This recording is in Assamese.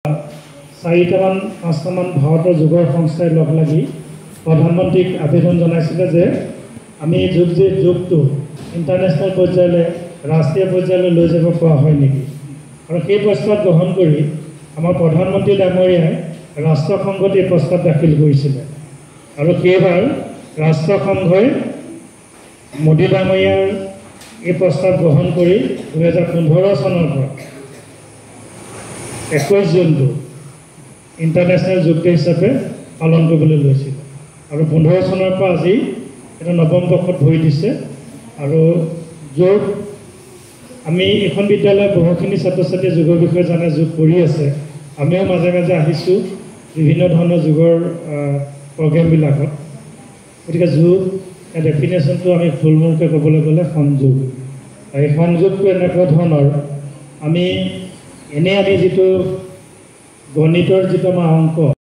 4টামান 5টামান ভাৰতৰ যুগৰ সংস্থাই লগ লাগি প্ৰধানমন্ত্ৰীক আবেদন জনাইছিলে যে আমি যুগটো ইণ্টাৰনেশ্যনেল পৰ্যায়লৈ ৰাষ্ট্ৰীয় পৰ্যায়লৈ লৈ যাব পৰা হয় নেকি। আৰু সেই প্ৰস্তাৱ গ্ৰহণ কৰি আমাৰ প্ৰধানমন্ত্ৰী ডাঙৰীয়াই ৰাষ্ট্ৰসংঘত এই প্ৰস্তাৱ দাখিল কৰিছিলে। আৰু সেইবাৰ ৰাষ্ট্ৰসংঘই মোদী ডাঙৰীয়াৰ এই প্ৰস্তাৱ গ্ৰহণ কৰি 2015 চনৰ পৰা 21 জুনটো ইণ্টাৰনেশ্যনেল যোগ ডে হিচাপে পালন কৰিবলৈ লৈছিল। আৰু 15 চনৰ পৰা আজি এটা নৱম বৰ্ষত ভৰি দিছে। আৰু যোগ আমি এখন বিদ্যালয়ত বহুখিনি ছাত্ৰ ছাত্ৰীয়ে যোগৰ বিষয়ে জানে, যোগ কৰি আছে। আমিও মাজে মাজে আহিছোঁ বিভিন্ন ধৰণৰ যোগৰ প্ৰগ্ৰেমবিলাকত। গতিকে যোগ ডেফিনেশ্যনটো আমি থুলমূলকৈ ক'বলৈ গ'লে সংযোগ। এই সংযোগটো এনেকুৱা ধৰণৰ, আমি যিটো গণিতৰ যিটো আমাৰ অংক